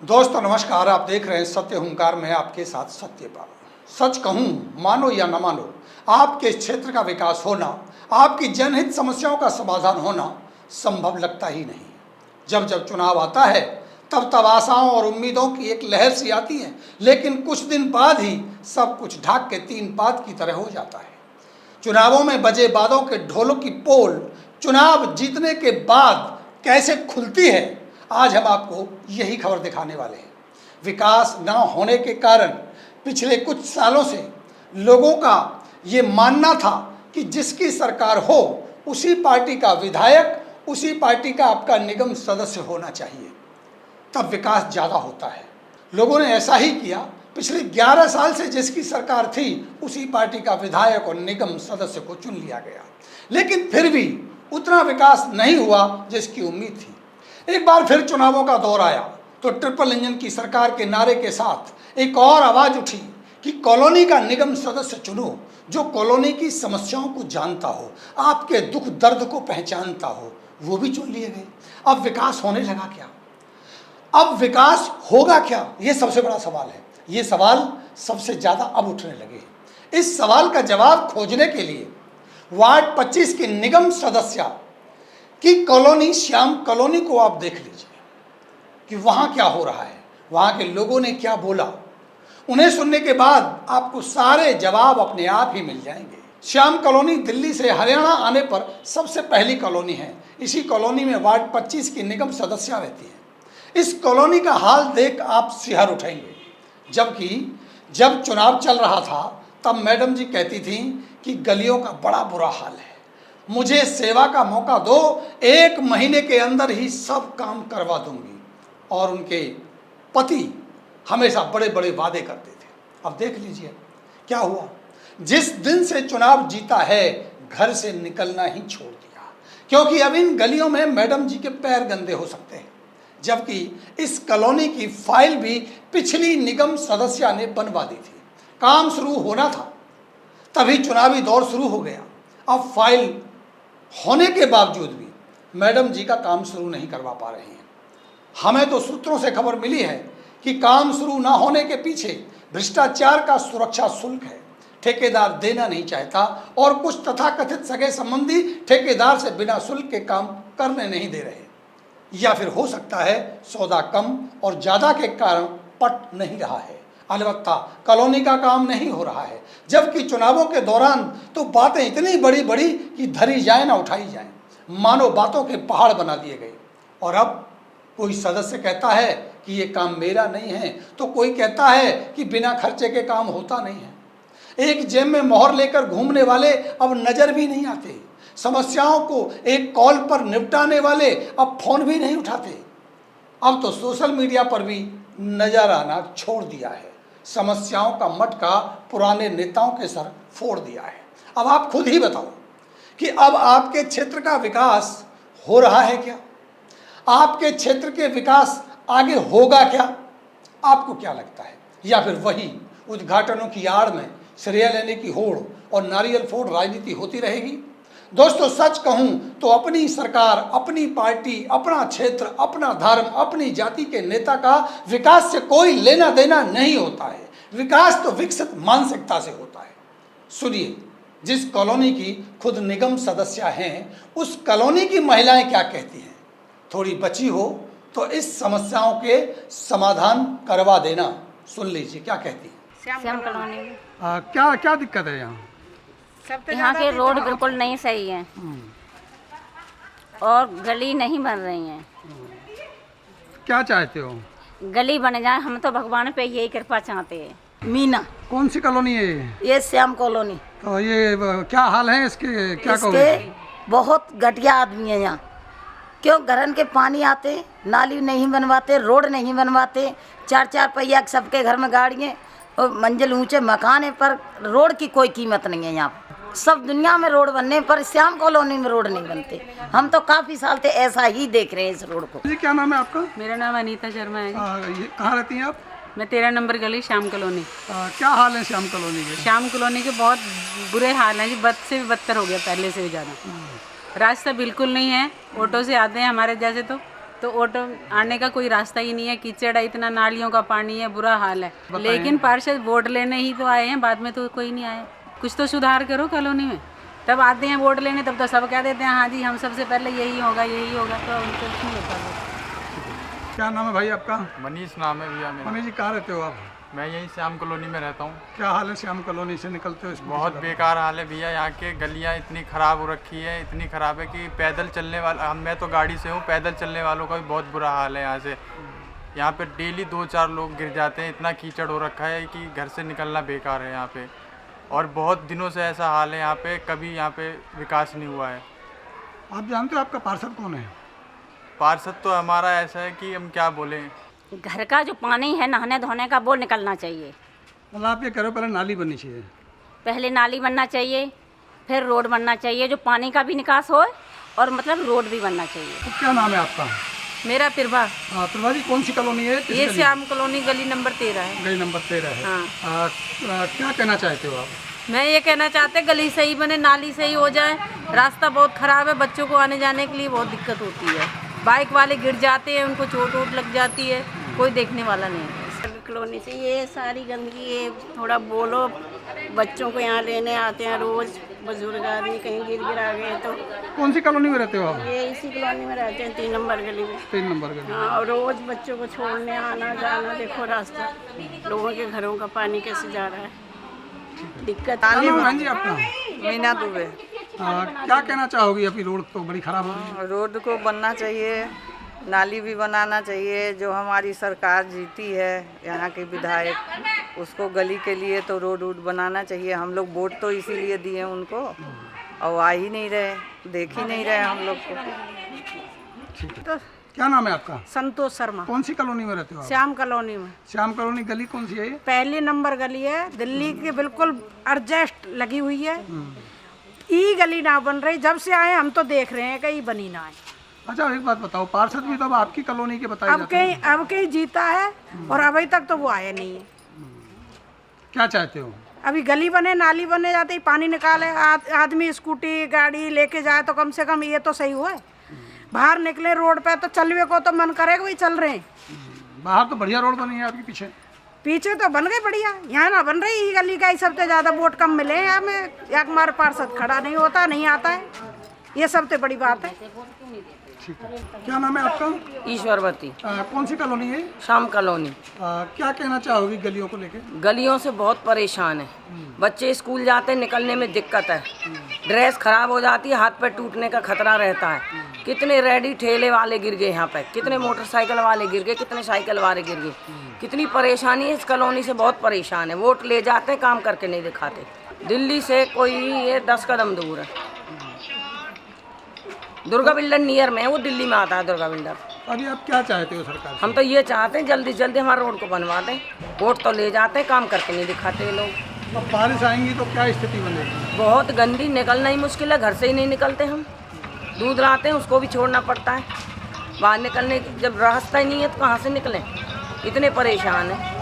दोस्तों नमस्कार, आप देख रहे हैं सत्य हुंकार में आपके साथ सत्यपाल। सच कहूं, मानो या न मानो, आपके क्षेत्र का विकास होना, आपकी जनहित समस्याओं का समाधान होना संभव लगता ही नहीं। जब जब चुनाव आता है तब तब आशाओं और उम्मीदों की एक लहर सी आती है, लेकिन कुछ दिन बाद ही सब कुछ ढाक के तीन पात की तरह हो जाता है। चुनावों में बजे बादों के ढोलों की पोल चुनाव जीतने के बाद कैसे खुलती है, आज हम आपको यही खबर दिखाने वाले हैं। विकास न होने के कारण पिछले कुछ सालों से लोगों का ये मानना था कि जिसकी सरकार हो उसी पार्टी का विधायक, उसी पार्टी का आपका निगम सदस्य होना चाहिए, तब विकास ज़्यादा होता है। लोगों ने ऐसा ही किया। पिछले 11 साल से जिसकी सरकार थी उसी पार्टी का विधायक और निगम सदस्य को चुन लिया गया, लेकिन फिर भी उतना विकास नहीं हुआ जिसकी उम्मीद थी। एक बार फिर चुनावों का दौर आया तो ट्रिपल इंजन की सरकार के नारे के साथ एक और आवाज़ उठी कि कॉलोनी का निगम सदस्य चुनो जो कॉलोनी की समस्याओं को जानता हो, आपके दुख दर्द को पहचानता हो। वो भी चुन लिए गए। अब विकास होने लगा क्या? अब विकास होगा क्या? ये सबसे बड़ा सवाल है। ये सवाल सबसे ज़्यादा अब उठने लगे हैं। इस सवाल का जवाब खोजने के लिए वार्ड 25 के निगम सदस्य की कॉलोनी श्याम कॉलोनी को आप देख लीजिए कि वहाँ क्या हो रहा है, वहाँ के लोगों ने क्या बोला। उन्हें सुनने के बाद आपको सारे जवाब अपने आप ही मिल जाएंगे। श्याम कॉलोनी दिल्ली से हरियाणा आने पर सबसे पहली कॉलोनी है। इसी कॉलोनी में वार्ड 25 की निगम सदस्या रहती है। इस कॉलोनी का हाल देख आप सिहर उठेंगे। जबकि जब चुनाव चल रहा था तब मैडम जी कहती थी कि गलियों का बड़ा बुरा हाल है, मुझे सेवा का मौका दो, 1 महीने के अंदर ही सब काम करवा दूंगी। और उनके पति हमेशा बड़े बड़े वादे करते थे। अब देख लीजिए क्या हुआ। जिस दिन से चुनाव जीता है घर से निकलना ही छोड़ दिया, क्योंकि अब इन गलियों में मैडम जी के पैर गंदे हो सकते हैं। जबकि इस कॉलोनी की फाइल भी पिछली निगम सदस्या ने बनवा दी थी। काम शुरू होना था तभी चुनावी दौर शुरू हो गया। अब फाइल होने के बावजूद भी मैडम जी का काम शुरू नहीं करवा पा रहे हैं। हमें तो सूत्रों से खबर मिली है कि काम शुरू ना होने के पीछे भ्रष्टाचार का सुरक्षा शुल्क है। ठेकेदार देना नहीं चाहता और कुछ तथाकथित सगे संबंधी ठेकेदार से बिना शुल्क के काम करने नहीं दे रहे, या फिर हो सकता है सौदा कम और ज़्यादा के कारण पट नहीं रहा है। अलबत्ता कॉलोनी का काम नहीं हो रहा है, जबकि चुनावों के दौरान तो बातें इतनी बड़ी बड़ी कि धरी जाए ना उठाई जाए, मानो बातों के पहाड़ बना दिए गए। और अब कोई सदस्य कहता है कि ये काम मेरा नहीं है, तो कोई कहता है कि बिना खर्चे के काम होता नहीं है। एक जेब में मोहर लेकर घूमने वाले अब नज़र भी नहीं आते। समस्याओं को एक कॉल पर निपटाने वाले अब फोन भी नहीं उठाते। अब तो सोशल मीडिया पर भी नजर आना छोड़ दिया है। समस्याओं का मटका पुराने नेताओं के सर फोड़ दिया है। अब आप खुद ही बताओ कि अब आपके क्षेत्र का विकास हो रहा है क्या? आपके क्षेत्र के विकास आगे होगा क्या? आपको क्या लगता है? या फिर वही उद्घाटनों की आड़ में श्रेय लेने की होड़ और नारियल फोड़ राजनीति होती रहेगी? दोस्तों सच कहूं तो अपनी सरकार, अपनी पार्टी, अपना क्षेत्र, अपना धर्म, अपनी जाति के नेता का विकास से कोई लेना देना नहीं होता है। विकास तो विकसित मानसिकता से होता है। सुनिए, जिस कॉलोनी की खुद निगम सदस्य हैं उस कॉलोनी की महिलाएं क्या कहती हैं। थोड़ी बची हो तो इस समस्याओं के समाधान करवा देना। सुन लीजिए क्या कहती है। श्याम कॉलोनी में क्या क्या दिक्कत है यहाँ? यहाँ के रोड बिल्कुल नहीं सही है और गली नहीं बन रही है। क्या चाहते हो? गली बन जाए, हम तो भगवान पे यही कृपा चाहते हैं। मीना, कौन सी कॉलोनी है ये श्याम कॉलोनी। तो ये क्या हाल है इसके, क्या कहोगे? इसके बहुत घटिया आदमी है यहाँ। क्यों घरन के पानी आते, नाली नहीं बनवाते, रोड नहीं बनवाते, 4-4 पहिया सबके घर में गाड़ियाँ और मंजिल ऊंचे मकान है, पर रोड की कोई कीमत नहीं है यहाँ। सब दुनिया में रोड बनने पर श्याम कॉलोनी में रोड नहीं बनते। हम तो काफ़ी साल से ऐसा ही देख रहे हैं इस रोड को। ये क्या नाम है आपका? मेरा नाम अनीता शर्मा है। ये कहाँ रहती हैं आप? मैं 13 नंबर गली श्याम कॉलोनी। क्या हाल है श्याम कॉलोनी के? श्याम कॉलोनी के बहुत बुरे हाल हैं जी, बद से भी बदतर हो गया, पहले से भी ज़्यादा। रास्ता बिल्कुल नहीं है, ऑटो से आते हैं हमारे जैसे तो तो ऑटो आने का कोई रास्ता ही नहीं है, कीचड़ है, इतना नालियों का पानी है, बुरा हाल है। लेकिन पार्षद वोट लेने ही तो आए हैं, बाद में तो कोई नहीं आया। कुछ तो सुधार करो कॉलोनी में, तब आते हैं वोट लेने, तब तो सब कह देते हैं हाँ जी हम सबसे पहले यही होगा यही होगा, तो उनको कुछ नहीं होता। क्या नाम है भाई आपका? मनीष नाम है भैया मेरा। मनीष जी, कहाँ रहते हो आप? मैं यहीं श्याम कॉलोनी में रहता हूँ। क्या हाल है श्याम कॉलोनी से निकलते हो? बहुत बेकार हाल है भैया, यहाँ के गलियाँ इतनी ख़राब हो रखी है, इतनी ख़राब है कि पैदल चलने वाला, मैं तो गाड़ी से हूँ, पैदल चलने वालों का भी बहुत बुरा हाल है यहाँ से। यहाँ पे डेली 2-4 लोग गिर जाते हैं, इतना कीचड़ हो रखा है कि घर से निकलना बेकार है यहाँ पे। और बहुत दिनों से ऐसा हाल है यहाँ पे, कभी यहाँ पे विकास नहीं हुआ है। आप जानते हो आपका पार्षद कौन है? पार्षद तो हमारा ऐसा है कि हम क्या बोलें। घर का जो पानी है नहाने धोने का वो निकलना चाहिए। मतलब आप ये करो, पहले नाली बननी चाहिए। पहले नाली बनना चाहिए, फिर रोड बनना चाहिए, जो पानी का भी निकास हो और मतलब रोड भी बनना चाहिए। तो क्या नाम है आपका? मेरा प्रभा, प्रभा जी, कौन सी कॉलोनी है? किस ये गली? श्याम कॉलोनी गली नंबर 13 है। गली नंबर 13 है। हाँ। क्या कहना चाहते हो आप? मैं ये कहना चाहते गली सही बने, नाली सही हो जाए। रास्ता बहुत ख़राब है, बच्चों को आने जाने के लिए बहुत दिक्कत होती है। बाइक वाले गिर जाते हैं, उनको चोट वोट लग जाती है, कोई देखने वाला नहीं है। कॉलोनी से ये सारी गंदगी, ये थोड़ा बोलो, बच्चों को यहाँ लेने आते हैं रोज़, बुजुर्ग आदमी कहीं गिर गिरा गए तो। कौन सी कॉलोनी में रहते हो आप? ये इसी कॉलोनी में रहते हैं, 3 नंबर गली में। 3 नंबर गली। हाँ, और रोज़ बच्चों को छोड़ने आना जाना, देखो रास्ता, लोगों के घरों का पानी कैसे जा रहा है, दिक्कत। क्या नाम है जी आपका? मीना दुबे। क्या कहना चाहोगी? अभी रोड तो बड़ी खराब हो रही है। रोड को बनना चाहिए, नाली भी बनाना चाहिए। जो हमारी सरकार जीती है यहाँ के विधायक, उसको गली के लिए तो रोड वोड बनाना चाहिए। हम लोग वोट तो इसीलिए दिए उनको, और आ ही नहीं रहे, देख ही नहीं रहे हम लोग को। तो क्या नाम है आपका? संतोष शर्मा, कौन सी कॉलोनी में रहते हो आप? श्याम कॉलोनी में। श्याम कॉलोनी गली कौन सी है ये? 1 नंबर गली है, दिल्ली के बिल्कुल एडजस्ट लगी हुई है। ई गली ना बन रही, जब से आए हम तो देख रहे हैं कहीं बनी ना है। अच्छा, एक बात बताओ, पार्षद भी तो अब आपकी कॉलोनी के बताए अब जाते हैं। कहीं जीता है और अभी तक तो वो आया नहीं है। क्या चाहते हो? अभी गली बने, नाली बने, जाते ही पानी निकाले, आदमी स्कूटी गाड़ी लेके जाए तो कम से कम ये तो सही हुआ है। बाहर निकले रोड पे तो चलवे को तो मन करेगा, वही चल रहे हैं। बाहर तो बढ़िया रोड बनी है आपके पीछे। पीछे तो बन गई बढ़िया, यहाँ ना बन रही। गली का ही सबसे ज़्यादा वोट कम मिले हैं हमें, या हमारे पार्षद खड़ा नहीं होता, नहीं आता है, ये सबसे बड़ी बात है। ठीक है। क्या नाम है आपका? ईश्वरवती, कौन सी कॉलोनी है? शाम कॉलोनी। क्या कहना चाहोगी गलियों को लेके? गलियों से बहुत परेशान है, बच्चे स्कूल जाते हैं, निकलने में दिक्कत है, ड्रेस खराब हो जाती है, हाथ पैर टूटने का खतरा रहता है। कितने रेडी ठेले वाले गिर गए यहाँ पे, कितने मोटरसाइकिल वाले गिर गए, कितने साइकिल वाले गिर गए। कितनी परेशानी है, इस कॉलोनी से बहुत परेशान है। वोट ले जाते हैं, काम करके नहीं दिखाते। दिल्ली से कोई ये 10 कदम दूर है, दुर्गा बिल्डर नियर में है, वो दिल्ली में आता है दुर्गा बिल्डर। अभी आप क्या चाहते हो सरकार से? हम तो ये चाहते हैं जल्दी से जल्दी हमारे रोड को बनवा दें। वोट तो ले जाते हैं, काम करके नहीं दिखाते ये लोग। अब बारिश आएंगी तो क्या स्थिति बनेगी? बहुत गंदी, निकलना ही मुश्किल है, घर से ही नहीं निकलते हम। दूध लाते हैं, उसको भी छोड़ना पड़ता है। बाहर निकलने की जब रास्ता ही नहीं है तो कहाँ से निकलें, इतने परेशान हैं।